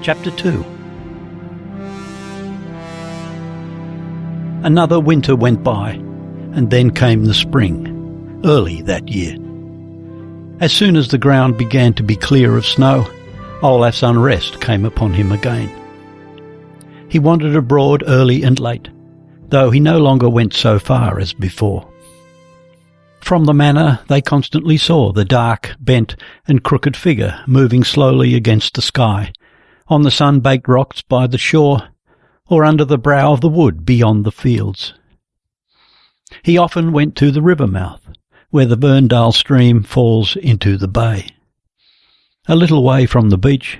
Chapter 2. Another winter went by, and then came the spring, early that year. As soon as the ground began to be clear of snow, Olaf's unrest came upon him again. He wandered abroad early and late, though he no longer went so far as before. From the manor they constantly saw the dark, bent and crooked figure moving slowly against the sky, on the sun-baked rocks by the shore, or under the brow of the wood beyond the fields. He often went to the river mouth, where the Verndal stream falls into the bay. A little way from the beach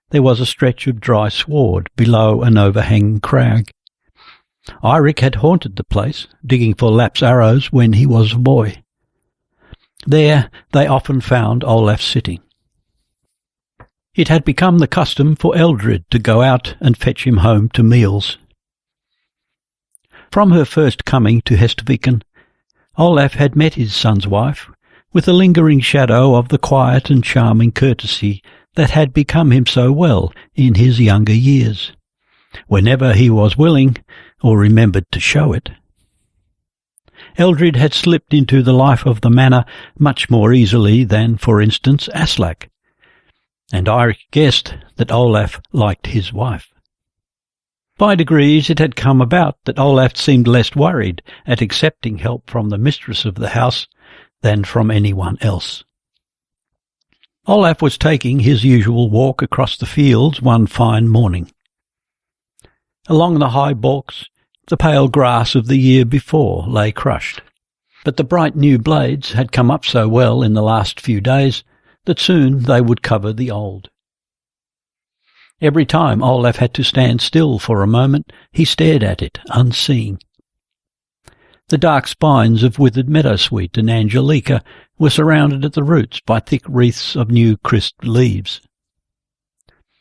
there was a stretch of dry sward below an overhanging crag. Eirik had haunted the place, digging for Lap's arrows when he was a boy. There they often found Olaf sitting. It had become the custom for Eldred to go out and fetch him home to meals. From her first coming to Hestviken, Olaf had met his son's wife with a lingering shadow of the quiet and charming courtesy that had become him so well in his younger years, whenever he was willing or remembered to show it. Eldred had slipped into the life of the manor much more easily than, for instance, Aslak, and Eirik guessed that Olaf liked his wife. By degrees it had come about that Olaf seemed less worried at accepting help from the mistress of the house than from anyone else. Olaf was taking his usual walk across the fields one fine morning. Along the high balks, the pale grass of the year before lay crushed, but the bright new blades had come up so well in the last few days that soon they would cover the old. Every time Olaf had to stand still for a moment, he stared at it, unseeing. The dark spines of withered meadowsweet and angelica were surrounded at the roots by thick wreaths of new crisped leaves.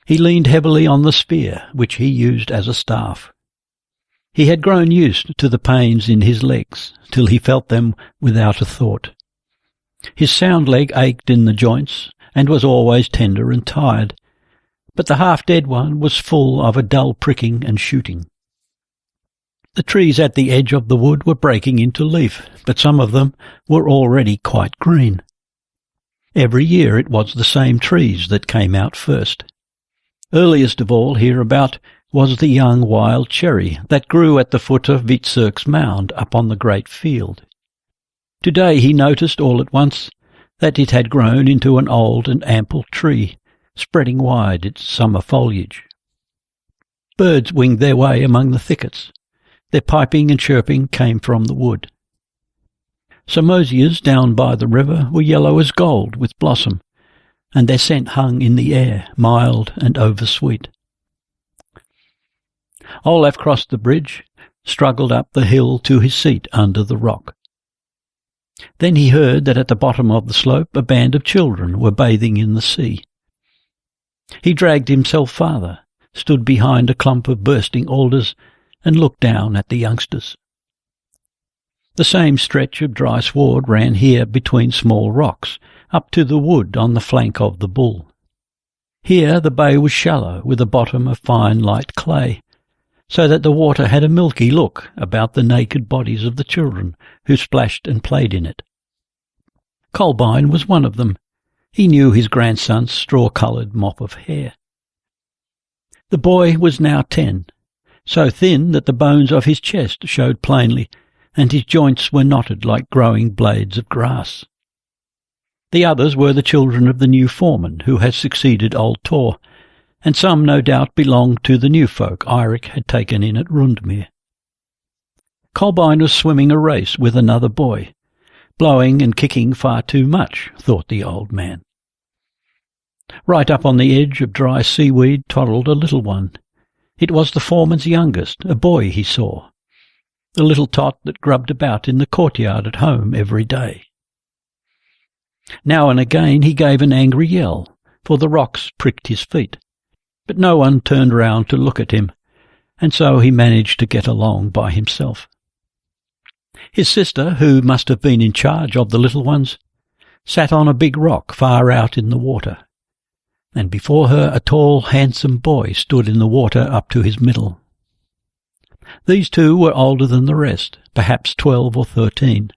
He leaned heavily on the spear, which he used as a staff. He had grown used to the pains in his legs, till he felt them without a thought. His sound leg ached in the joints, and was always tender and tired, but the half-dead one was full of a dull pricking and shooting. The trees at the edge of the wood were breaking into leaf, but some of them were already quite green. Every year it was the same trees that came out first. Earliest of all hereabout was the young wild cherry that grew at the foot of Hvitserk's mound up on the great field. Today he noticed all at once that it had grown into an old and ample tree, spreading wide its summer foliage. Birds winged their way among the thickets. Their piping and chirping came from the wood. Some osiers down by the river were yellow as gold with blossom, and their scent hung in the air, mild and oversweet. Olaf crossed the bridge, struggled up the hill to his seat under the rock. Then he heard that at the bottom of the slope a band of children were bathing in the sea. He dragged himself farther, stood behind a clump of bursting alders, and looked down at the youngsters. The same stretch of dry sward ran here between small rocks, up to the wood on the flank of the bull. Here the bay was shallow, with a bottom of fine light clay, so that the water had a milky look about the naked bodies of the children who splashed and played in it. Kolbein was one of them. He knew his grandson's straw-coloured mop of hair. The boy was now 10, so thin that the bones of his chest showed plainly, and his joints were knotted like growing blades of grass. The others were the children of the new foreman who had succeeded old Tor, and some no doubt belonged to the new folk Eirik had taken in at Rundmere. Kolbein was swimming a race with another boy, blowing and kicking far too much, thought the old man. Right up on the edge of dry seaweed toddled a little one. It was the foreman's youngest, a boy he saw, the little tot that grubbed about in the courtyard at home every day. Now and again he gave an angry yell, for the rocks pricked his feet, but no one turned round to look at him, and so he managed to get along by himself. His sister, who must have been in charge of the little ones, sat on a big rock far out in the water, and before her a tall, handsome boy stood in the water up to his middle. These two were older than the rest, perhaps 12 or 13.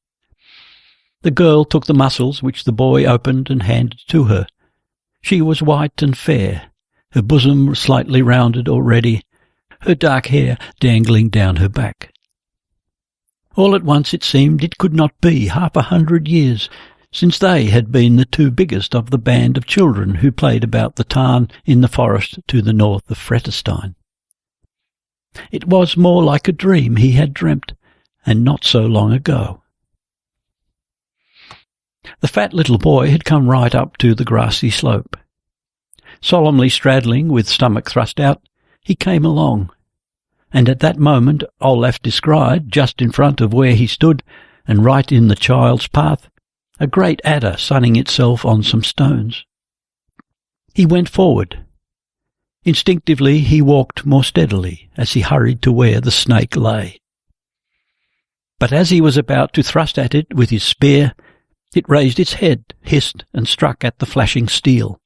The girl took the mussels which the boy opened and handed to her. She was white and fair, her bosom slightly rounded already, her dark hair dangling down her back. All at once it seemed it could not be 100 years since they had been the two biggest of the band of children who played about the tarn in the forest to the north of Fretestein. It was more like a dream he had dreamt, and not so long ago. The fat little boy had come right up to the grassy slope. Solemnly straddling, with stomach thrust out, he came along, and at that moment Olaf descried, just in front of where he stood, and right in the child's path, a great adder sunning itself on some stones. He went forward. Instinctively he walked more steadily as he hurried to where the snake lay. But as he was about to thrust at it with his spear, it raised its head, hissed, and struck at the flashing steel,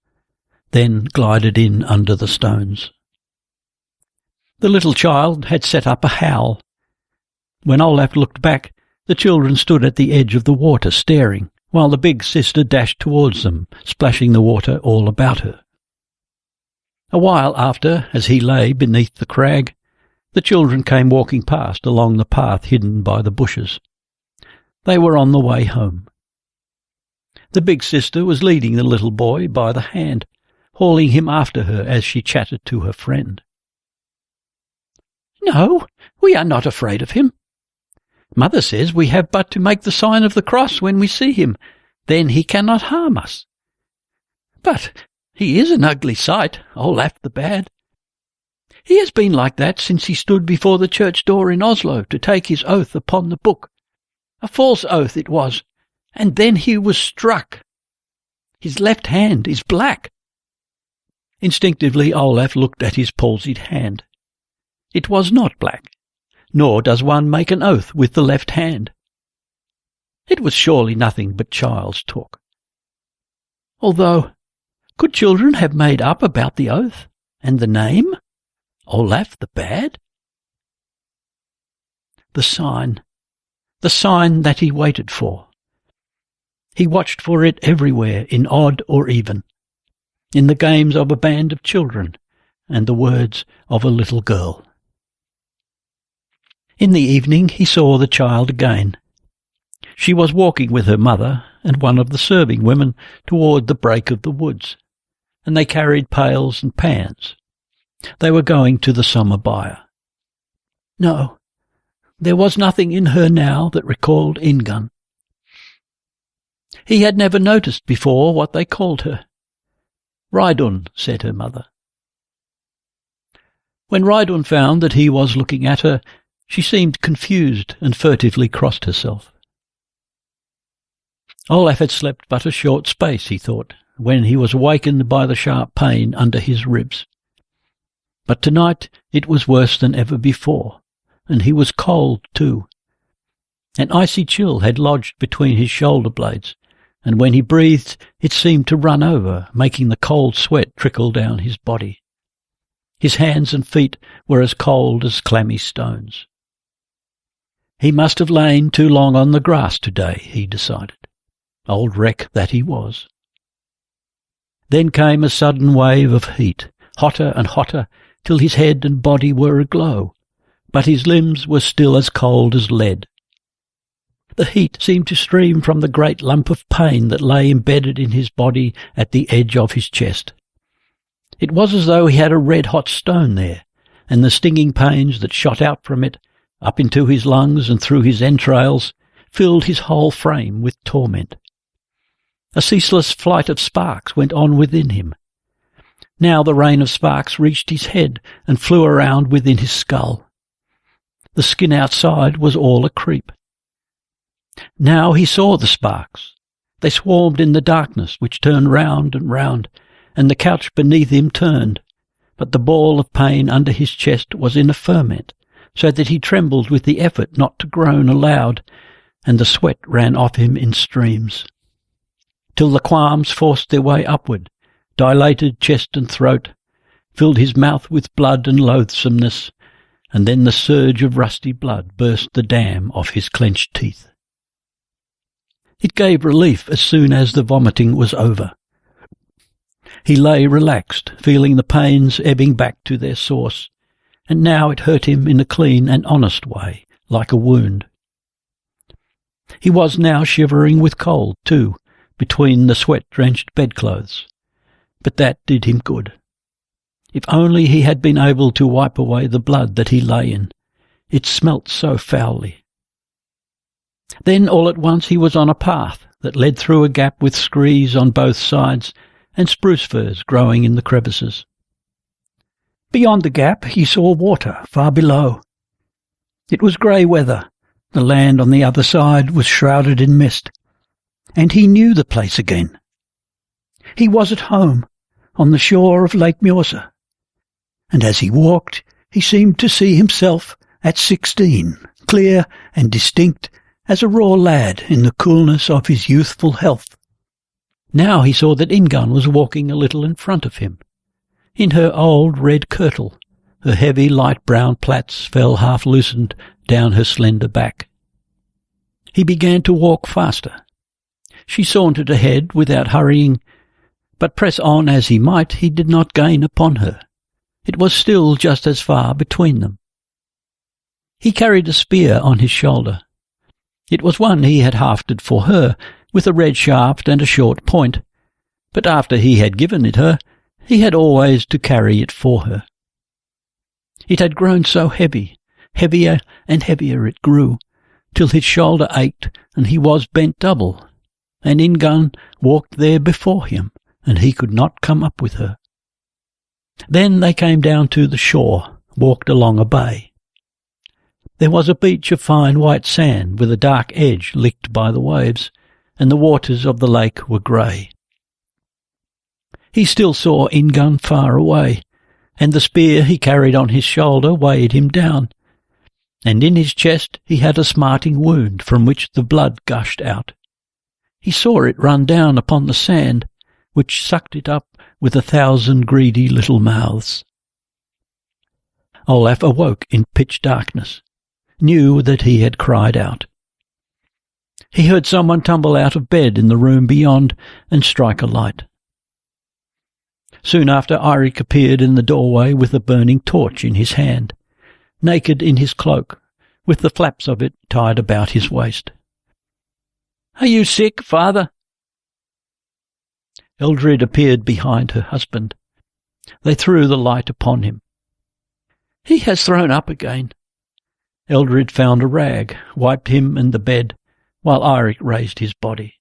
then glided in under the stones. The little child had set up a howl. When Olaf looked back, the children stood at the edge of the water staring, while the big sister dashed towards them, splashing the water all about her. A while after, as he lay beneath the crag, the children came walking past along the path hidden by the bushes. They were on the way home. The big sister was leading the little boy by the hand, hauling him after her as she chatted to her friend. "No, we are not afraid of him. Mother says we have but to make the sign of the cross when we see him, then he cannot harm us. But he is an ugly sight, Olaf the Bad. He has been like that since he stood before the church door in Oslo to take his oath upon the book. A false oath it was, and then he was struck. His left hand is black." Instinctively Olaf looked at his palsied hand. It was not black, nor does one make an oath with the left hand. It was surely nothing but child's talk. Although, could children have made up about the oath and the name, Olaf the Bad? The sign that he waited for. He watched for it everywhere, in odd or even, in the games of a band of children and the words of a little girl. In the evening he saw the child again. She was walking with her mother and one of the serving women toward the break of the woods, and they carried pails and pans. They were going to the summer byre. No, there was nothing in her now that recalled Ingunn. He had never noticed before what they called her. "Reidun," said her mother. When Reidun found that he was looking at her, she seemed confused and furtively crossed herself. Olaf had slept but a short space, he thought, when he was awakened by the sharp pain under his ribs. But tonight it was worse than ever before, and he was cold too. An icy chill had lodged between his shoulder blades, and when he breathed it seemed to run over, making the cold sweat trickle down his body. His hands and feet were as cold as clammy stones. He must have lain too long on the grass today, he decided. Old wreck that he was. Then came a sudden wave of heat, hotter and hotter, till his head and body were aglow, but his limbs were still as cold as lead. The heat seemed to stream from the great lump of pain that lay embedded in his body at the edge of his chest. It was as though he had a red-hot stone there, and the stinging pains that shot out from it, up into his lungs and through his entrails, filled his whole frame with torment. A ceaseless flight of sparks went on within him. Now the rain of sparks reached his head and flew around within his skull. The skin outside was all a creep. Now he saw the sparks. They swarmed in the darkness, which turned round and round, and the couch beneath him turned, but the ball of pain under his chest was in a ferment, so that he trembled with the effort not to groan aloud, and the sweat ran off him in streams, till the qualms forced their way upward, dilated chest and throat, filled his mouth with blood and loathsomeness, and then the surge of rusty blood burst the dam of his clenched teeth. It gave relief as soon as the vomiting was over. He lay relaxed, feeling the pains ebbing back to their source, and now it hurt him in a clean and honest way, like a wound. He was now shivering with cold, too, between the sweat-drenched bedclothes, but that did him good. If only he had been able to wipe away the blood that he lay in. It smelt so foully. Then all at once he was on a path that led through a gap with screes on both sides and spruce firs growing in the crevices. Beyond the gap he saw water far below. It was grey weather. The land on the other side was shrouded in mist, and he knew the place again. He was at home, on the shore of Lake Mjøsa, and as he walked he seemed to see himself at 16, clear and distinct as a raw lad in the coolness of his youthful health. Now he saw that Ingunn was walking a little in front of him. In her old red kirtle, her heavy light brown plaits fell half loosened down her slender back. He began to walk faster. She sauntered ahead without hurrying, but press on as he might, he did not gain upon her. It was still just as far between them. He carried a spear on his shoulder. It was one he had hafted for her, with a red shaft and a short point, but after he had given it her, he had always to carry it for her. It had grown so heavy, heavier and heavier it grew, till his shoulder ached and he was bent double, and Ingunn walked there before him, and he could not come up with her. Then they came down to the shore, walked along a bay. There was a beach of fine white sand with a dark edge licked by the waves, and the waters of the lake were grey. He still saw Ingunn far away, and the spear he carried on his shoulder weighed him down, and in his chest he had a smarting wound from which the blood gushed out. He saw it run down upon the sand, which sucked it up with 1,000 greedy little mouths. Olaf awoke in pitch darkness, knew that he had cried out. He heard someone tumble out of bed in the room beyond and strike a light. Soon after Eirik appeared in the doorway with a burning torch in his hand, naked in his cloak, with the flaps of it tied about his waist. "Are you sick, father?" Eldred appeared behind her husband. They threw the light upon him. "He has thrown up again." Eldred found a rag, wiped him and the bed, while Eirik raised his body.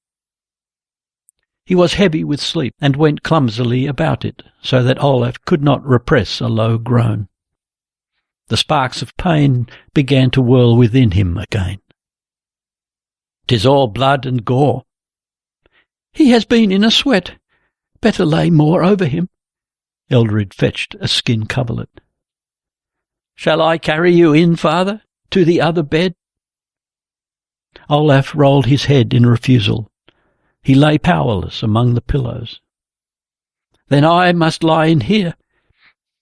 He was heavy with sleep and went clumsily about it, so that Olaf could not repress a low groan. The sparks of pain began to whirl within him again. "'Tis all blood and gore." "He has been in a sweat. Better lay more over him." Eldred fetched a skin coverlet. "Shall I carry you in, father, to the other bed?" Olaf rolled his head in refusal. He lay powerless among the pillows. "Then I must lie in here.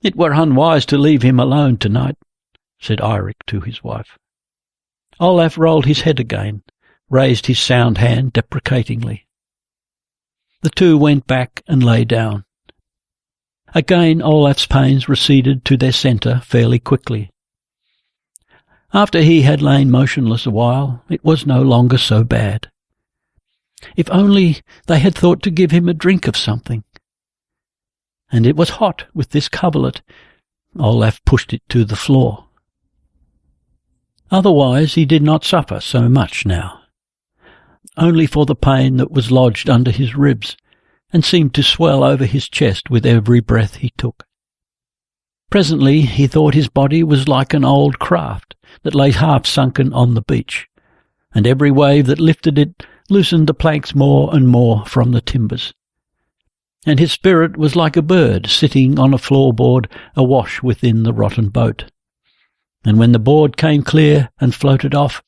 It were unwise to leave him alone tonight," said Eirik to his wife. Olaf rolled his head again, raised his sound hand deprecatingly. The two went back and lay down. Again Olaf's pains receded to their centre fairly quickly. After he had lain motionless a while, it was no longer so bad. If only they had thought to give him a drink of something. And it was hot with this coverlet. Olaf pushed it to the floor. Otherwise he did not suffer so much now, only for the pain that was lodged under his ribs and seemed to swell over his chest with every breath he took. Presently he thought his body was like an old craft that lay half sunken on the beach, and every wave that lifted it loosened the planks more and more from the timbers. And his spirit was like a bird sitting on a floorboard awash within the rotten boat. And when the board came clear and floated off,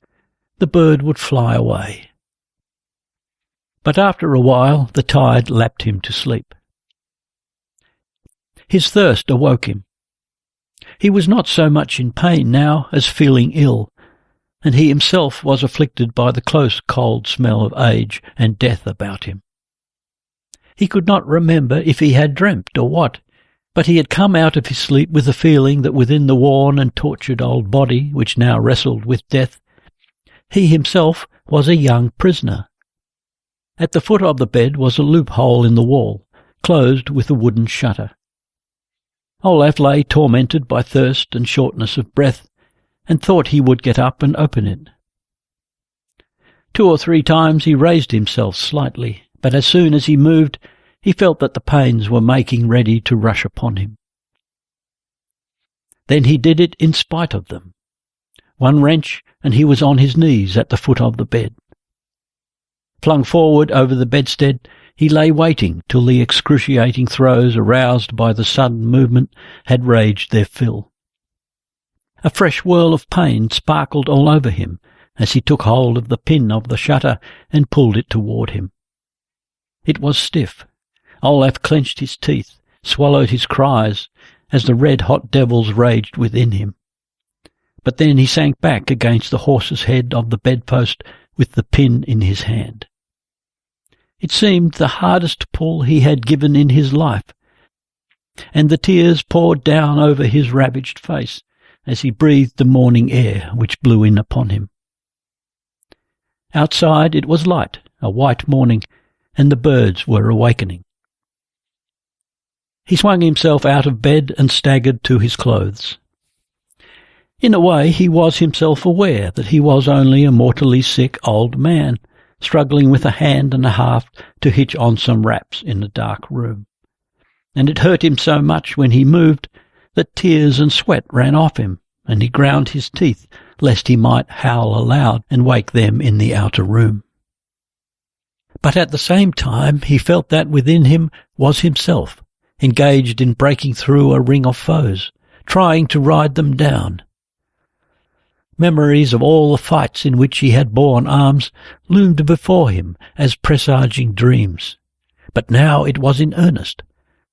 the bird would fly away. But after a while the tide lapped him to sleep. His thirst awoke him. He was not so much in pain now as feeling ill, and he himself was afflicted by the close cold smell of age and death about him. He could not remember if he had dreamt or what, but he had come out of his sleep with the feeling that within the worn and tortured old body, which now wrestled with death, he himself was a young prisoner. At the foot of the bed was a loophole in the wall, closed with a wooden shutter. Olaf lay tormented by thirst and shortness of breath, and thought he would get up and open it. 2 or 3 times he raised himself slightly, but as soon as he moved, he felt that the pains were making ready to rush upon him. Then he did it in spite of them. One wrench, and he was on his knees at the foot of the bed. Flung forward over the bedstead, he lay waiting till the excruciating throes aroused by the sudden movement had raged their fill. A fresh whirl of pain sparkled all over him as he took hold of the pin of the shutter and pulled it toward him. It was stiff. Olaf clenched his teeth, swallowed his cries, as the red-hot devils raged within him. But then he sank back against the horse's head of the bedpost with the pin in his hand. It seemed the hardest pull he had given in his life, and the tears poured down over his ravaged face as he breathed the morning air which blew in upon him. Outside it was light, a white morning, and the birds were awakening. He swung himself out of bed and staggered to his clothes. In a way he was himself aware that he was only a mortally sick old man, struggling with a hand and a half to hitch on some wraps in the dark room. And it hurt him so much when he moved that tears and sweat ran off him, and he ground his teeth lest he might howl aloud and wake them in the outer room. But at the same time he felt that within him was himself, engaged in breaking through a ring of foes, trying to ride them down. Memories of all the fights in which he had borne arms loomed before him as presaging dreams, but now it was in earnest,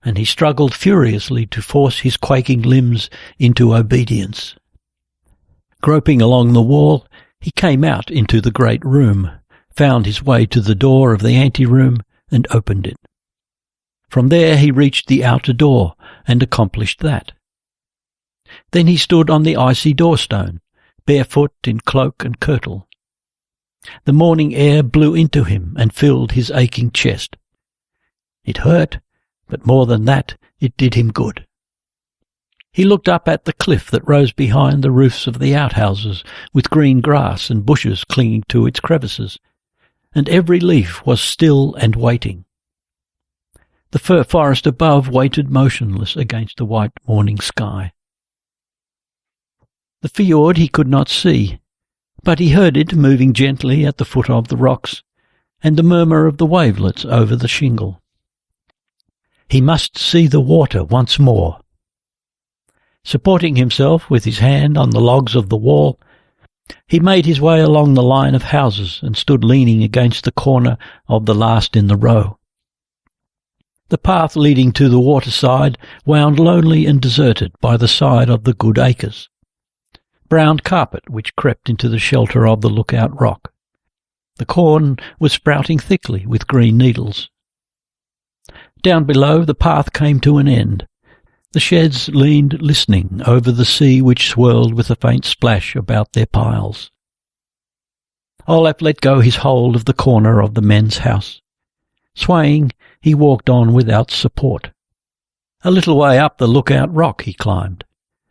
and he struggled furiously to force his quaking limbs into obedience. Groping along the wall, he came out into the great room, found his way to the door of the anteroom, and opened it. From there he reached the outer door, and accomplished that. Then he stood on the icy doorstone, barefoot in cloak and kirtle. The morning air blew into him and filled his aching chest. It hurt, but more than that, it did him good. He looked up at the cliff that rose behind the roofs of the outhouses, with green grass and bushes clinging to its crevices, and every leaf was still and waiting. The fir forest above waited motionless against the white morning sky. The fjord he could not see, but he heard it moving gently at the foot of the rocks, and the murmur of the wavelets over the shingle. He must see the water once more. Supporting himself with his hand on the logs of the wall, he made his way along the line of houses and stood leaning against the corner of the last in the row. The path leading to the waterside wound lonely and deserted by the side of the good acres. Brown carpet which crept into the shelter of the lookout rock. The corn was sprouting thickly with green needles. Down below the path came to an end. The sheds leaned listening over the sea which swirled with a faint splash about their piles. Olaf let go his hold of the corner of the men's house. Swaying, he walked on without support. A little way up the lookout rock he climbed,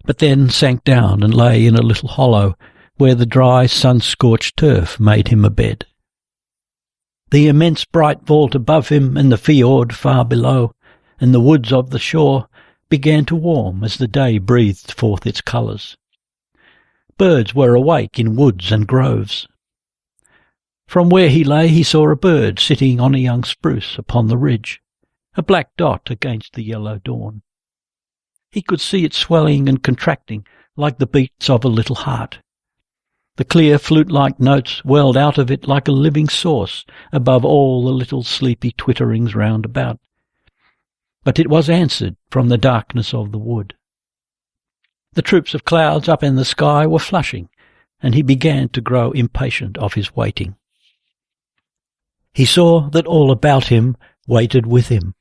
but then sank down and lay in a little hollow where the dry, sun-scorched turf made him a bed. The immense bright vault above him and the fjord far below, and the woods of the shore, began to warm as the day breathed forth its colours. Birds were awake in woods and groves. From where he lay he saw a bird sitting on a young spruce upon the ridge, a black dot against the yellow dawn. He could see it swelling and contracting like the beats of a little heart. The clear flute-like notes welled out of it like a living source above all the little sleepy twitterings round about. but it was answered from the darkness of the wood. The troops of clouds up in the sky were flushing, and he began to grow impatient of his waiting. He saw that all about him waited with him.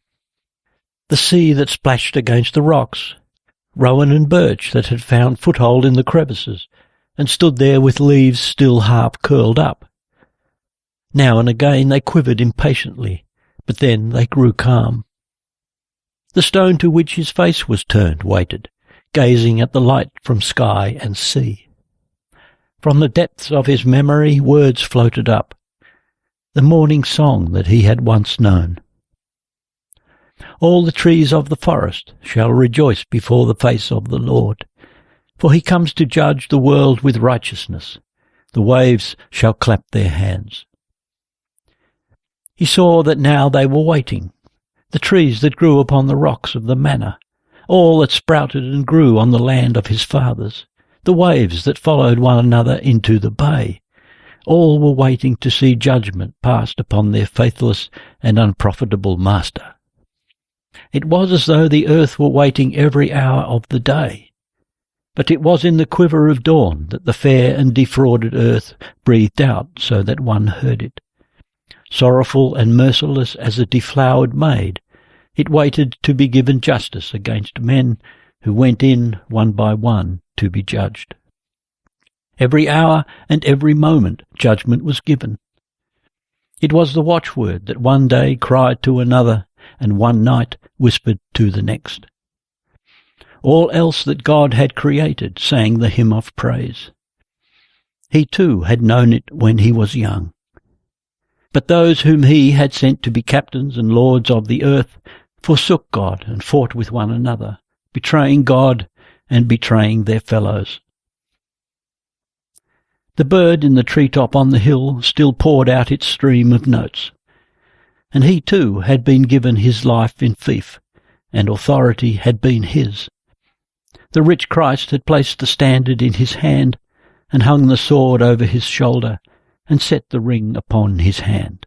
The sea that splashed against the rocks, rowan and birch that had found foothold in the crevices, and stood there with leaves still half curled up. Now and again they quivered impatiently, but then they grew calm. The stone to which his face was turned waited, gazing at the light from sky and sea. From the depths of his memory words floated up, the morning song that he had once known. All the trees of the forest shall rejoice before the face of the Lord, for he comes to judge the world with righteousness. The waves shall clap their hands. He saw that now they were waiting, the trees that grew upon the rocks of the manor, all that sprouted and grew on the land of his fathers, the waves that followed one another into the bay. All were waiting to see judgment passed upon their faithless and unprofitable master. It was as though the earth were waiting every hour of the day. But it was in the quiver of dawn that the fair and defrauded earth breathed out so that one heard it. Sorrowful and merciless as a deflowered maid, it waited to be given justice against men who went in one by one to be judged. Every hour and every moment judgment was given. It was the watchword that one day cried to another, and one night whispered to the next. All else that God had created sang the hymn of praise. He too had known it when he was young. But those whom he had sent to be captains and lords of the earth forsook God and fought with one another, betraying God and betraying their fellows. The bird in the treetop on the hill still poured out its stream of notes, and he too had been given his life in fief, and authority had been his. The rich Christ had placed the standard in his hand, and hung the sword over his shoulder, and set the ring upon his hand.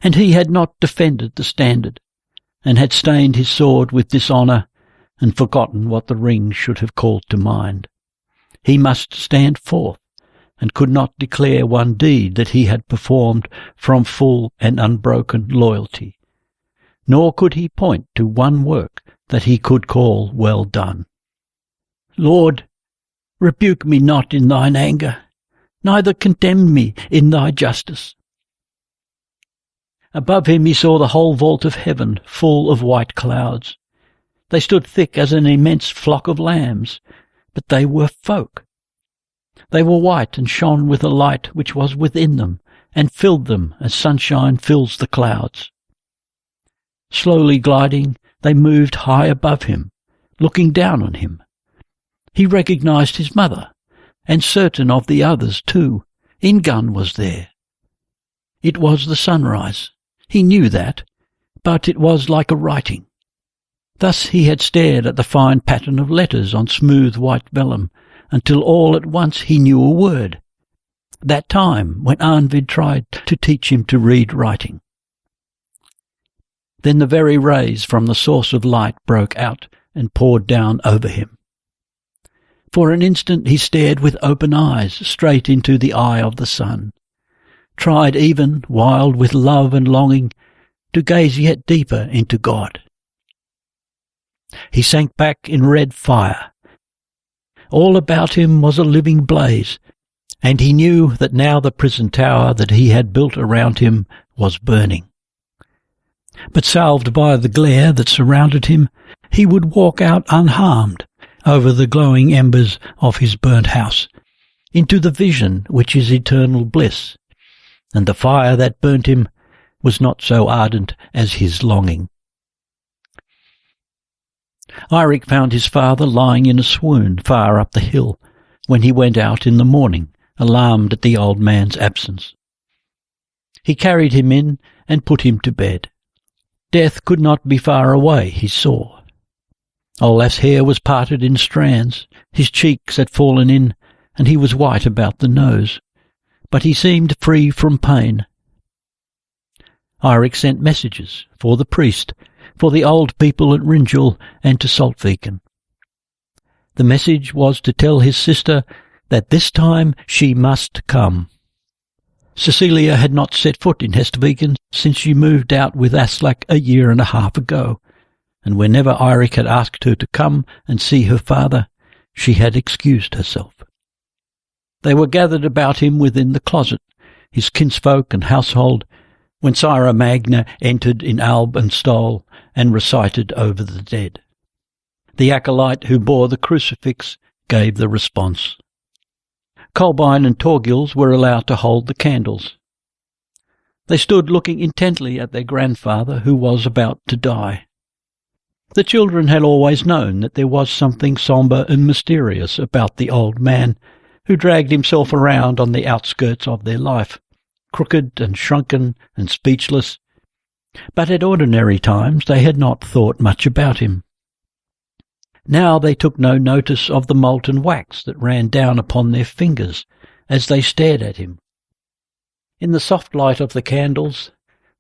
And he had not defended the standard, and had stained his sword with dishonour, and forgotten what the ring should have called to mind. He must stand forth, and could not declare one deed that he had performed from full and unbroken loyalty, nor could he point to one work that he could call well done. Lord, rebuke me not in thine anger, neither condemn me in thy justice. Above him he saw the whole vault of heaven full of white clouds. They stood thick as an immense flock of lambs, but they were folk. They were white and shone with a light which was within them, and filled them as sunshine fills the clouds. Slowly gliding, they moved high above him, looking down on him. He recognized his mother, and certain of the others too. Ingunn was there. It was the sunrise. He knew that, but it was like a writing. Thus he had stared at the fine pattern of letters on smooth white vellum, until all at once he knew a word. That time when Arnvid tried to teach him to read writing. Then the very rays from the source of light broke out and poured down over him. For an instant he stared with open eyes straight into the eye of the sun, tried even, wild with love and longing, to gaze yet deeper into God. He sank back in red fire. All about him was a living blaze, and he knew that now the prison tower that he had built around him was burning. But salved by the glare that surrounded him, he would walk out unharmed over the glowing embers of his burnt house, into the vision which is eternal bliss, and the fire that burnt him was not so ardent as his longing. Eirik found his father lying in a swoon far up the hill when he went out in the morning, alarmed at the old man's absence. He carried him in and put him to bed. Death could not be far away, he saw. Olaf's hair was parted in strands, his cheeks had fallen in, and he was white about the nose, but he seemed free from pain. Eirik sent messages for the priest, for the old people at Ringel and to Saltviken. The message was to tell his sister that this time she must come. Cecilia had not set foot in Hestviken since she moved out with Aslak a year and a half ago, and whenever Eirik had asked her to come and see her father, she had excused herself. They were gathered about him within the closet, his kinsfolk and household, when Sira Magna entered in alb and stole and recited over the dead. The acolyte who bore the crucifix gave the response. Kolbein and Torgils were allowed to hold the candles. They stood looking intently at their grandfather, who was about to die. The children had always known that there was something sombre and mysterious about the old man, who dragged himself around on the outskirts of their life, crooked and shrunken and speechless, but at ordinary times they had not thought much about him. Now they took no notice of the molten wax that ran down upon their fingers as they stared at him. In the soft light of the candles,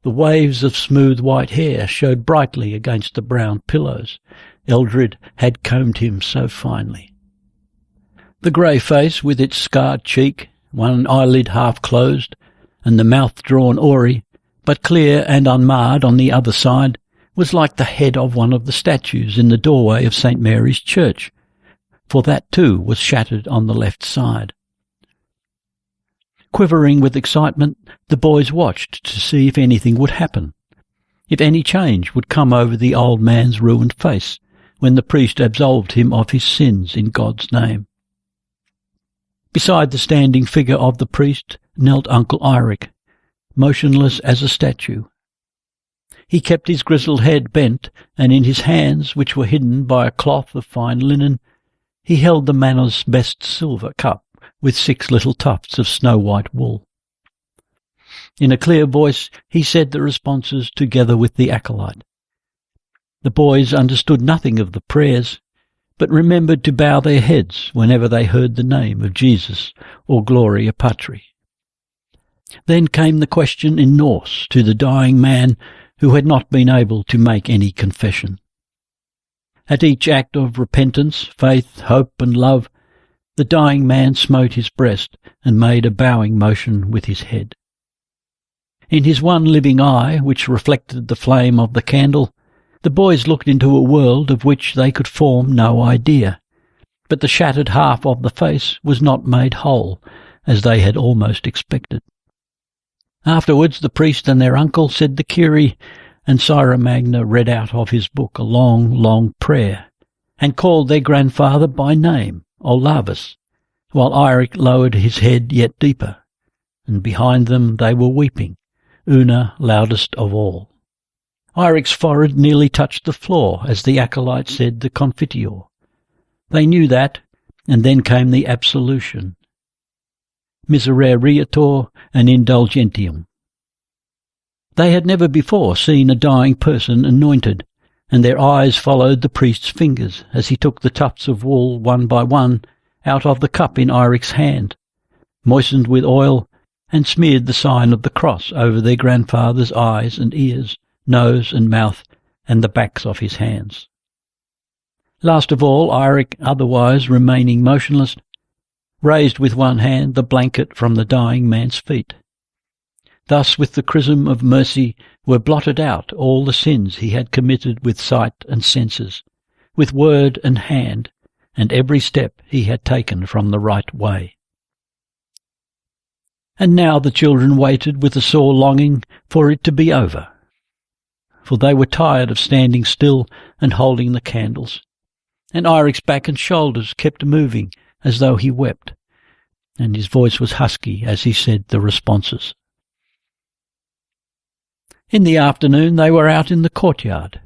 the waves of smooth white hair showed brightly against the brown pillows Eldred had combed him so finely. The grey face with its scarred cheek, one eyelid half closed, and the mouth drawn awry, but clear and unmarred on the other side, was like the head of one of the statues in the doorway of St. Mary's Church, for that too was shattered on the left side. Quivering with excitement, the boys watched to see if anything would happen, if any change would come over the old man's ruined face when the priest absolved him of his sins in God's name. Beside the standing figure of the priest knelt Uncle Eirik, motionless as a statue. He kept his grizzled head bent, and in his hands, which were hidden by a cloth of fine linen, he held the manor's best silver cup with 6 little tufts of snow-white wool. In a clear voice he said the responses together with the acolyte. The boys understood nothing of the prayers, but remembered to bow their heads whenever they heard the name of Jesus or Gloria Patri. Then came the question in Norse to the dying man who had not been able to make any confession. At each act of repentance, faith, hope, and love, the dying man smote his breast and made a bowing motion with his head. In his one living eye, which reflected the flame of the candle, the boys looked into a world of which they could form no idea, but the shattered half of the face was not made whole, as they had almost expected. Afterwards the priest and their uncle said the Kyrie, and Sira Magna read out of his book a long, long prayer, and called their grandfather by name, Olavus, while Eirik lowered his head yet deeper, and behind them they were weeping, Una loudest of all. Eirik's forehead nearly touched the floor as the acolyte said the Confiteor. They knew that, and then came the absolution. Misereriator and indulgentium. They had never before seen a dying person anointed, and their eyes followed the priest's fingers as he took the tufts of wool one by one out of the cup in Eirik's hand, moistened with oil, and smeared the sign of the cross over their grandfather's eyes and ears, nose and mouth, and the backs of his hands. Last of all, Eirik, otherwise remaining motionless, raised with one hand the blanket from the dying man's feet. Thus with the chrism of mercy were blotted out all the sins he had committed with sight and senses, with word and hand, and every step he had taken from the right way. And now the children waited with a sore longing for it to be over, for they were tired of standing still and holding the candles, and Eirik's back and shoulders kept moving as though he wept, and his voice was husky as he said the responses. In the afternoon they were out in the courtyard.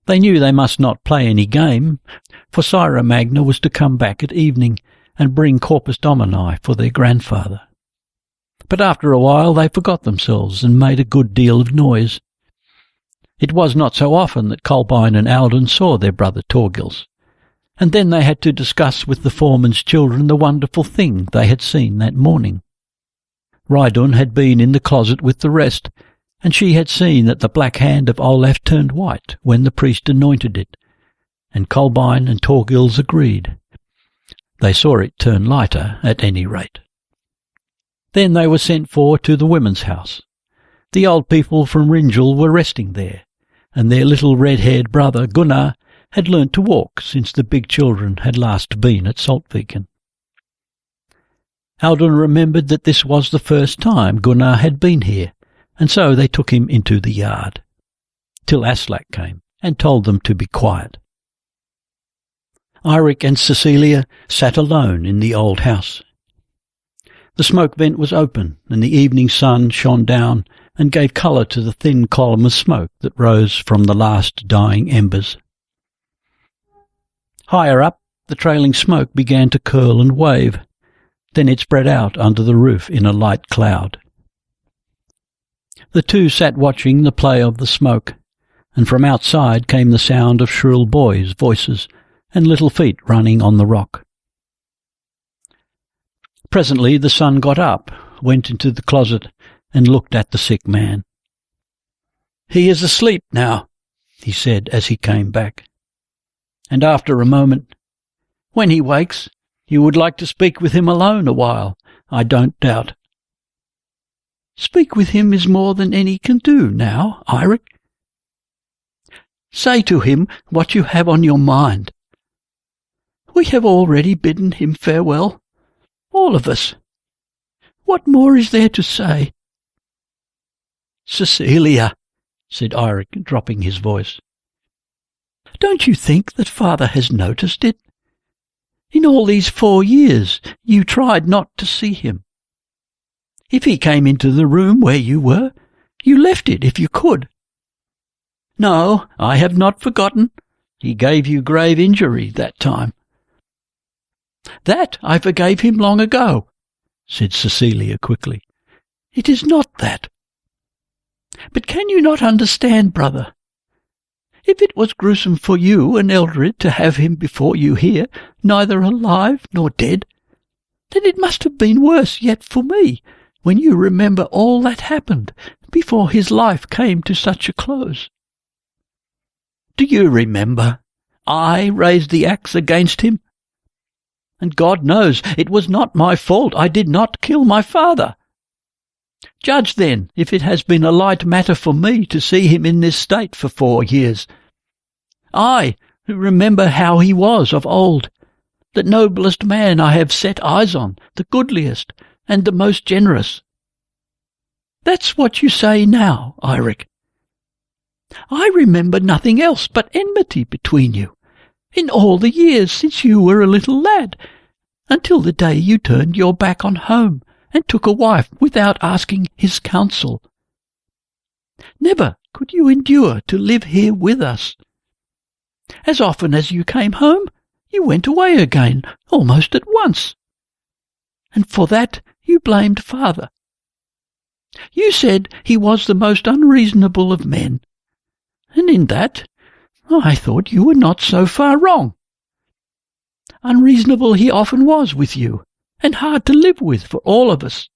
They knew they must not play any game, for Sira Magna was to come back at evening and bring Corpus Domini for their grandfather. But after a while they forgot themselves and made a good deal of noise. It was not so often that Kolbein and Audun saw their brother Torgils, and then they had to discuss with the foreman's children the wonderful thing they had seen that morning. Reidun had been in the closet with the rest, and she had seen that the black hand of Olaf turned white when the priest anointed it, and Kolbein and Torgils agreed. They saw it turn lighter at any rate. Then they were sent for to the women's house. The old people from Ringel were resting there, and their little red-haired brother Gunnar had learnt to walk since the big children had last been at Saltviken. Audun remembered that this was the first time Gunnar had been here, and so they took him into the yard, till Aslak came and told them to be quiet. Eirik and Cecilia sat alone in the old house. The smoke vent was open, and the evening sun shone down and gave colour to the thin column of smoke that rose from the last dying embers. Higher up, the trailing smoke began to curl and wave. Then it spread out under the roof in a light cloud. The two sat watching the play of the smoke, and from outside came the sound of shrill boys' voices and little feet running on the rock. Presently the son got up, went into the closet, and looked at the sick man. "He is asleep now," he said as he came back. And after a moment, "When he wakes, you would like to speak with him alone a while, I don't doubt." "Speak with him is more than any can do now, Eirik. Say to him what you have on your mind. We have already bidden him farewell, all of us. What more is there to say?" "Cecilia," said Eirik, dropping his voice, "don't you think that father has noticed it? In all these 4 years you tried not to see him. If he came into the room where you were, you left it if you could. No, I have not forgotten. He gave you grave injury that time." "That I forgave him long ago," said Cecilia quickly. "It is not that. But can you not understand, brother? If it was gruesome for you and Eldred to have him before you here, neither alive nor dead, then it must have been worse yet for me, when you remember all that happened before his life came to such a close. Do you remember? I raised the axe against him. And God knows it was not my fault I did not kill my father. Judge then if it has been a light matter for me to see him in this state for 4 years. I, who remember how he was of old, the noblest man I have set eyes on, the goodliest and the most generous. That's what you say now, Eirik. I remember nothing else but enmity between you, in all the years since you were a little lad, until the day you turned your back on home and took a wife without asking his counsel. Never could you endure to live here with us. As often as you came home, you went away again, almost at once. And for that you blamed father. You said he was the most unreasonable of men, and in that I thought you were not so far wrong. Unreasonable he often was with you, and hard to live with for all of us.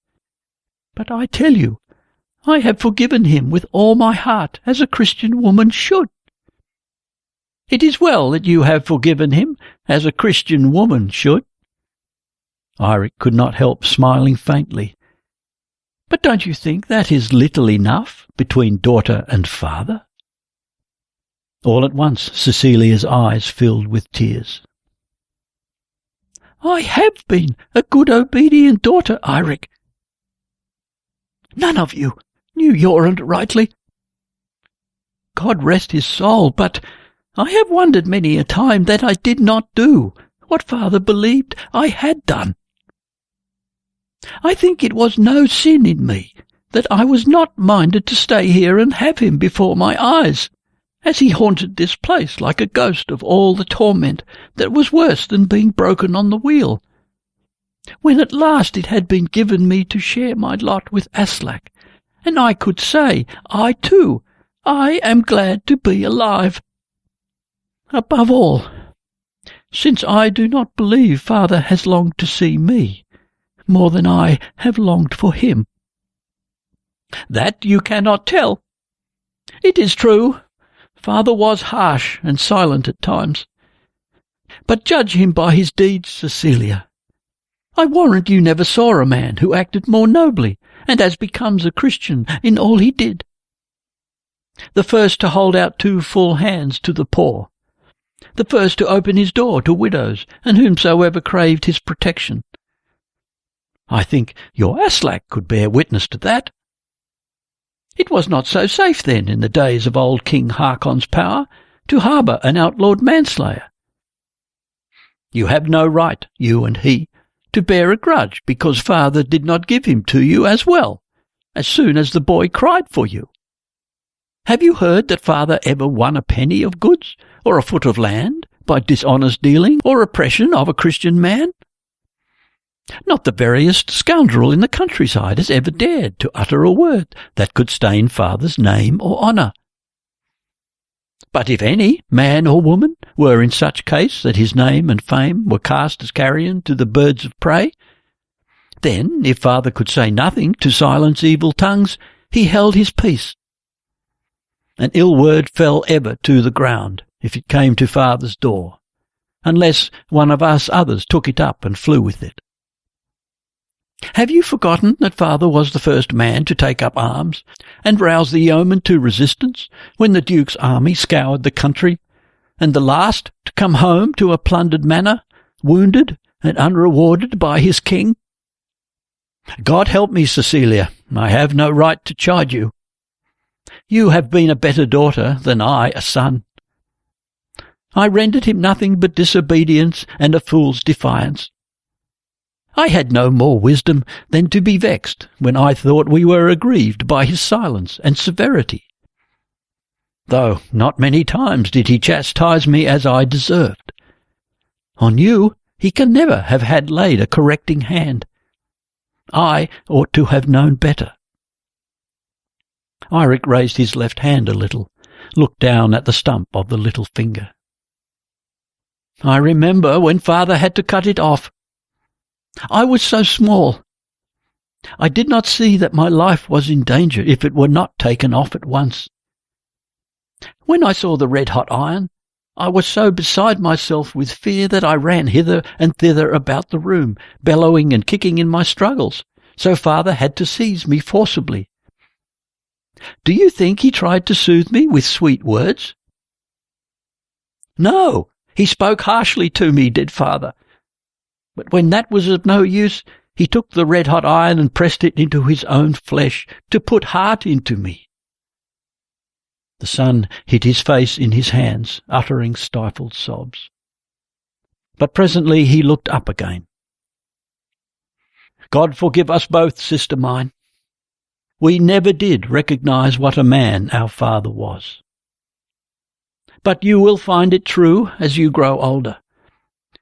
But I tell you, I have forgiven him with all my heart, as a Christian woman should. It is well that you have forgiven him, as a Christian woman should." Eirik could not help smiling faintly. "But don't you think that is little enough between daughter and father?" All at once Cecilia's eyes filled with tears. "I have been a good obedient daughter, Eirik. None of you knew Jorund rightly. God rest his soul, but I have wondered many a time that I did not do what father believed I had done. I think it was no sin in me that I was not minded to stay here and have him before my eyes, as he haunted this place like a ghost of all the torment that was worse than being broken on the wheel. When at last it had been given me to share my lot with Aslak, and I could say, I too, I am glad to be alive. Above all, since I do not believe father has longed to see me more than I have longed for him, That you cannot tell. It is true, father was harsh and silent at times. But judge him by his deeds, Cecilia. I warrant you never saw a man who acted more nobly and as becomes a Christian in all he did. The first to hold out 2 full hands to the poor, the first to open his door to widows and whomsoever craved his protection. I think your Aslak could bear witness to that. It was not so safe then, in the days of old King Hakon's power, to harbour an outlawed manslayer. You have no right, you and he, to bear a grudge because father did not give him to you as well, as soon as the boy cried for you. Have you heard that father ever won a penny of goods, or a foot of land, by dishonest dealing or oppression of a Christian man? Not the veriest scoundrel in the countryside has ever dared to utter a word that could stain father's name or honour. But if any, man or woman, were in such case that his name and fame were cast as carrion to the birds of prey, then, if father could say nothing to silence evil tongues, he held his peace. An ill word fell ever to the ground if it came to father's door, unless one of us others took it up and flew with it. Have you forgotten that father was the first man to take up arms and rouse the yeomen to resistance when the Duke's army scoured the country, and the last to come home to a plundered manor, wounded and unrewarded by his king? God help me, Cecilia, I have no right to chide you. You have been a better daughter than I a son. I rendered him nothing but disobedience and a fool's defiance. I had no more wisdom than to be vexed when I thought we were aggrieved by his silence and severity. Though not many times did he chastise me as I deserved. On you he can never have had laid a correcting hand. I ought to have known better. Eirik raised his left hand a little, looked down at the stump of the little finger. I remember when father had to cut it off. I was so small. I did not see that my life was in danger if it were not taken off at once. When I saw the red-hot iron, I was so beside myself with fear that I ran hither and thither about the room, bellowing and kicking in my struggles, so father had to seize me forcibly. Do you think he tried to soothe me with sweet words? No, he spoke harshly to me, did father. But when that was of no use, he took the red-hot iron and pressed it into his own flesh to put heart into me. The son hid his face in his hands, uttering stifled sobs. But presently he looked up again. God forgive us both, sister mine. We never did recognize what a man our father was. But you will find it true as you grow older.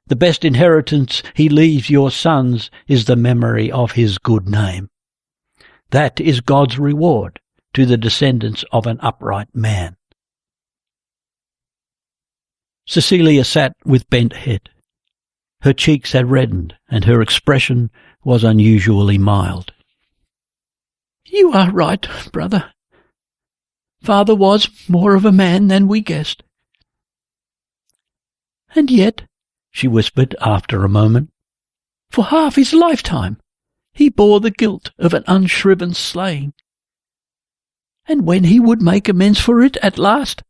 The best inheritance he leaves your sons is the memory of his good name. That is God's reward to the descendants of an upright man. Cecilia sat with bent head. Her cheeks had reddened, and her expression was unusually mild. You are right, brother. Father was more of a man than we guessed. And yet, she whispered after a moment, for half his lifetime he bore the guilt of an unshriven slaying. And when he would make amends for it at last,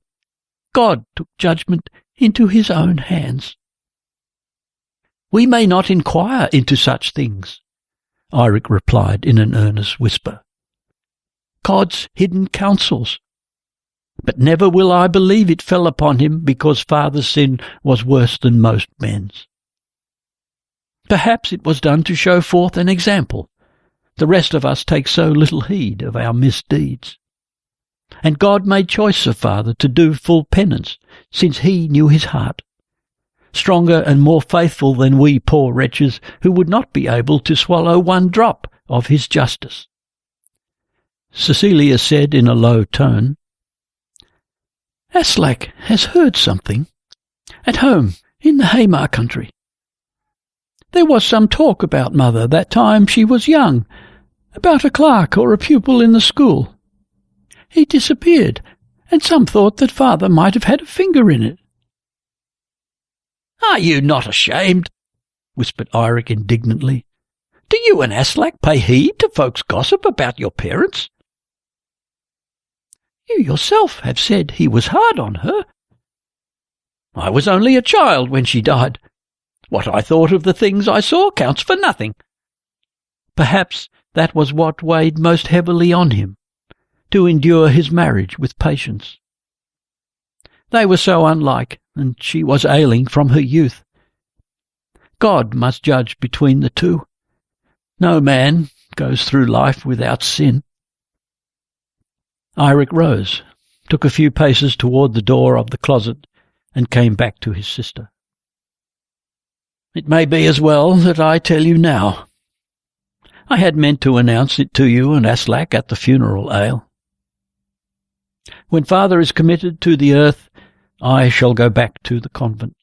God took judgment into his own hands. We may not inquire into such things, Eirik replied in an earnest whisper. God's hidden counsels. But never will I believe it fell upon him because father's sin was worse than most men's. Perhaps it was done to show forth an example. The rest of us take so little heed of our misdeeds. And God made choice of father to do full penance, since he knew his heart. Stronger and more faithful than we poor wretches who would not be able to swallow one drop of his justice. Cecilia said in a low tone, Aslak has heard something. At home, in the Hamar country. There was some talk about mother that time she was young, about a clerk or a pupil in the school. He disappeared, and some thought that father might have had a finger in it." "Are you not ashamed?" whispered Eirik indignantly. "Do you and Aslak pay heed to folks' gossip about your parents?" "You yourself have said he was hard on her." "I was only a child when she died. What I thought of the things I saw counts for nothing." Perhaps that was what weighed most heavily on him, to endure his marriage with patience. They were so unlike, and she was ailing from her youth. God must judge between the two. No man goes through life without sin. Eirik rose, took a few paces toward the door of the closet, and came back to his sister. "It may be as well that I tell you now. I had meant to announce it to you and Aslak at the funeral ale. When father is committed to the earth, I shall go back to the convent,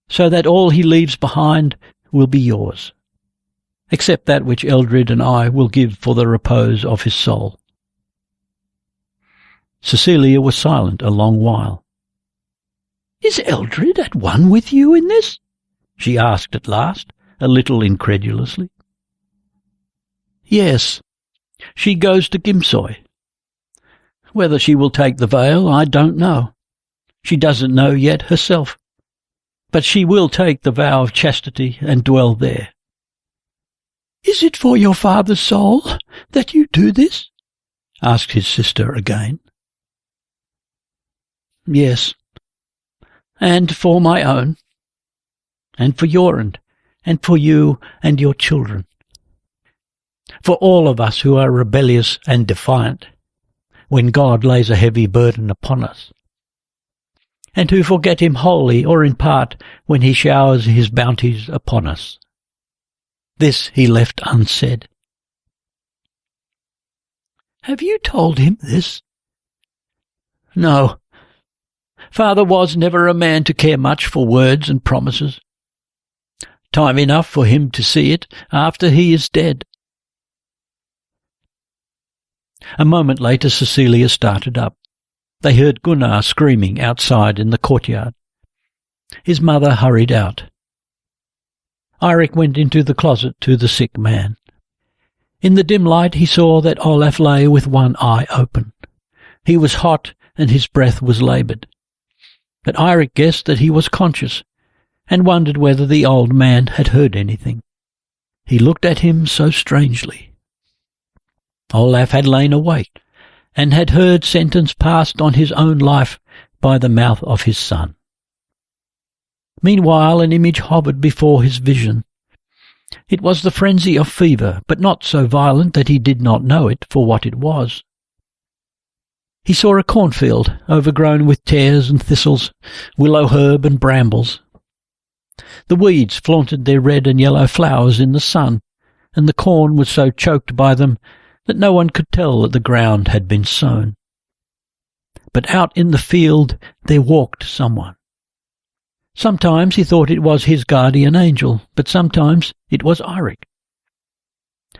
so that all he leaves behind will be yours, except that which Eldred and I will give for the repose of his soul." Cecilia was silent a long while. "Is Eldred at one with you in this?" she asked at last, a little incredulously. "Yes. She goes to Gimsoy. Whether she will take the veil, I don't know. She doesn't know yet herself. But she will take the vow of chastity and dwell there." "Is it for your father's soul that you do this?" asked his sister again. "Yes, and for my own, and for Jorund, and for you and your children. For all of us who are rebellious and defiant, when God lays a heavy burden upon us, and who forget him wholly or in part when he showers his bounties upon us." This he left unsaid. "Have you told him this?" "No. Father was never a man to care much for words and promises. Time enough for him to see it after he is dead." A moment later Cecilia started up. They heard Gunnar screaming outside in the courtyard. His mother hurried out. Eirik went into the closet to the sick man. In the dim light he saw that Olaf lay with one eye open. He was hot and his breath was laboured. But Eirik guessed that he was conscious, and wondered whether the old man had heard anything. He looked at him so strangely. Olaf had lain awake, and had heard sentence passed on his own life by the mouth of his son. Meanwhile an image hovered before his vision. It was the frenzy of fever, but not so violent that he did not know it for what it was. He saw a cornfield overgrown with tares and thistles, willow herb and brambles. The weeds flaunted their red and yellow flowers in the sun, and the corn was so choked by them that no one could tell that the ground had been sown. But out in the field there walked someone. Sometimes he thought it was his guardian angel, but sometimes it was Eirik.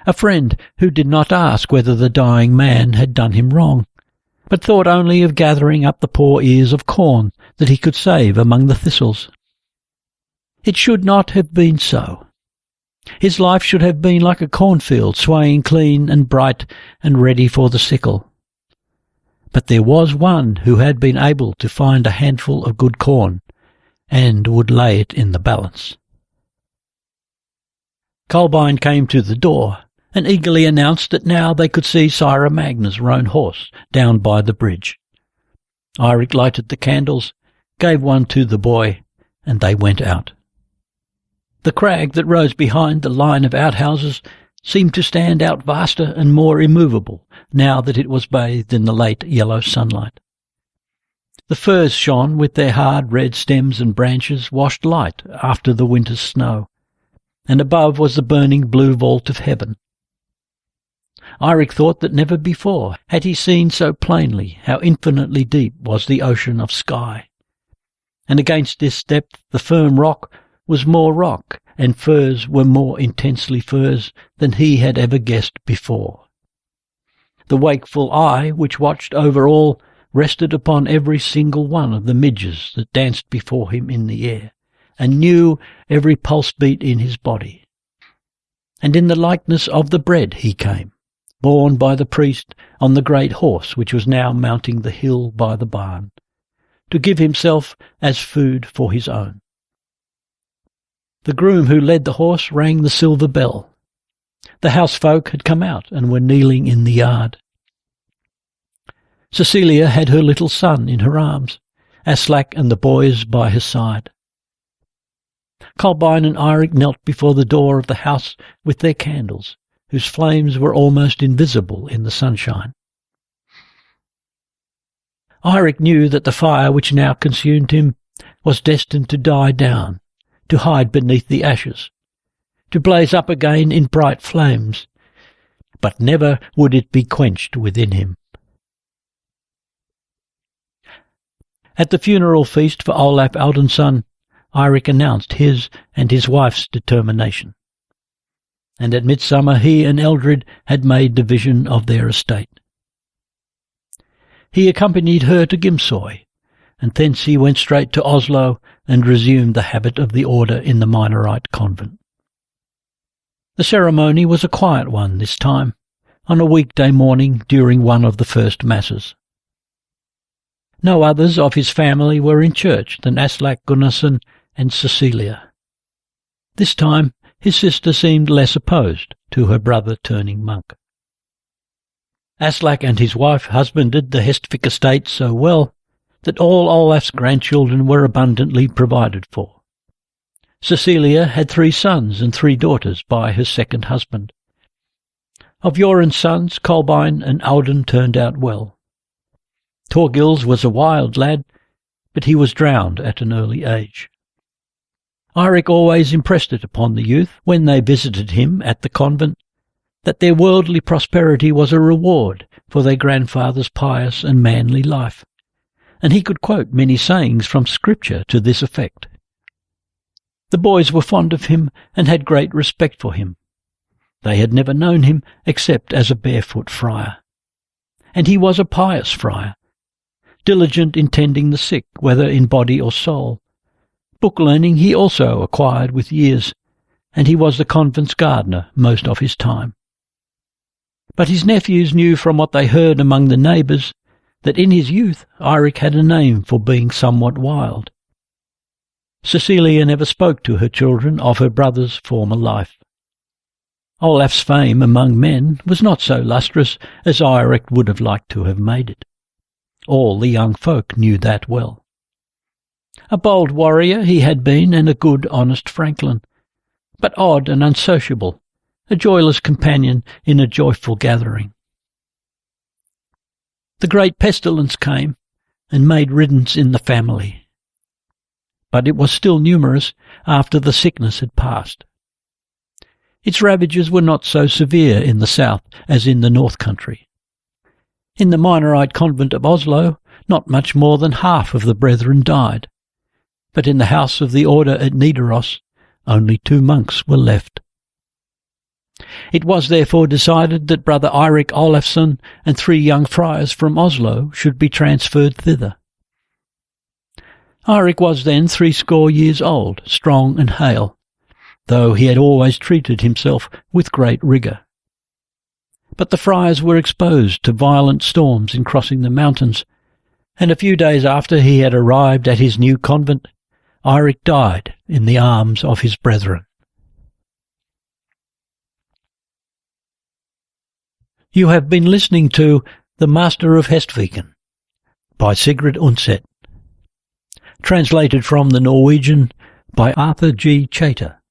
A friend who did not ask whether the dying man had done him wrong, but thought only of gathering up the poor ears of corn that he could save among the thistles. It should not have been so. His life should have been like a cornfield, swaying clean and bright and ready for the sickle. But there was one who had been able to find a handful of good corn, and would lay it in the balance. Kolbein came to the door, and eagerly announced that now they could see Sira Magna's roan horse down by the bridge. Eirik lighted the candles, gave one to the boy, and they went out. The crag that rose behind the line of outhouses seemed to stand out vaster and more immovable now that it was bathed in the late yellow sunlight. The firs shone with their hard red stems and branches washed light after the winter's snow, and above was the burning blue vault of heaven. Eirik thought that never before had he seen so plainly how infinitely deep was the ocean of sky, and against this depth the firm rock was more rock, and furs were more intensely furs than he had ever guessed before. The wakeful eye which watched over all rested upon every single one of the midges that danced before him in the air, and knew every pulse beat in his body. And in the likeness of the bread he came, borne by the priest on the great horse which was now mounting the hill by the barn, to give himself as food for his own. The groom who led the horse rang the silver bell. The housefolk had come out and were kneeling in the yard. Cecilia had her little son in her arms, Aslak and the boys by her side. Kolbein and Eirik knelt before the door of the house with their candles, whose flames were almost invisible in the sunshine. Eirik knew that the fire which now consumed him was destined to die down, to hide beneath the ashes, to blaze up again in bright flames, but never would it be quenched within him. At the funeral feast for Olav Audunsson, Eirik announced his and his wife's determination, and at midsummer he and Eldred had made division of their estate. He accompanied her to Gimsoy, and thence he went straight to Oslo and resumed the habit of the order in the Minorite convent. The ceremony was a quiet one this time, on a weekday morning during one of the first masses. No others of his family were in church than Aslak Gunnarsson and Cecilia. This time his sister seemed less opposed to her brother turning monk. Aslak and his wife husbanded the Hestvik estate so well that all Olaf's grandchildren were abundantly provided for. Cecilia had 3 sons and 3 daughters by her second husband. Of Jorun's sons, Kolbein and Audun turned out well. Thorgils was a wild lad, but he was drowned at an early age. Eirik always impressed it upon the youth, when they visited him at the convent, that their worldly prosperity was a reward for their grandfather's pious and manly life, and he could quote many sayings from Scripture to this effect. The boys were fond of him and had great respect for him. They had never known him except as a barefoot friar, and he was a pious friar, diligent in tending the sick, whether in body or soul. Book learning he also acquired with years, and he was the convent's gardener most of his time. But his nephews knew from what they heard among the neighbours that in his youth Eirik had a name for being somewhat wild. Cecilia never spoke to her children of her brother's former life. Olaf's fame among men was not so lustrous as Eirik would have liked to have made it. All the young folk knew that well. A bold warrior he had been, and a good, honest franklin, but odd and unsociable, a joyless companion in a joyful gathering. The great pestilence came, and made riddance in the family. But it was still numerous after the sickness had passed. Its ravages were not so severe in the south as in the north country. In the Minorite convent of Oslo, not much more than half of the brethren died, but in the house of the order at Nidaros, only 2 monks were left. It was therefore decided that brother Eirik Olafsson and 3 young friars from Oslo should be transferred thither. Eirik was then 70 years old, strong and hale, though he had always treated himself with great rigour. But the friars were exposed to violent storms in crossing the mountains, and a few days after he had arrived at his new convent, Eirik died in the arms of his brethren. You have been listening to The Master of Hestviken by Sigrid Undset, translated from the Norwegian by Arthur G. Chater.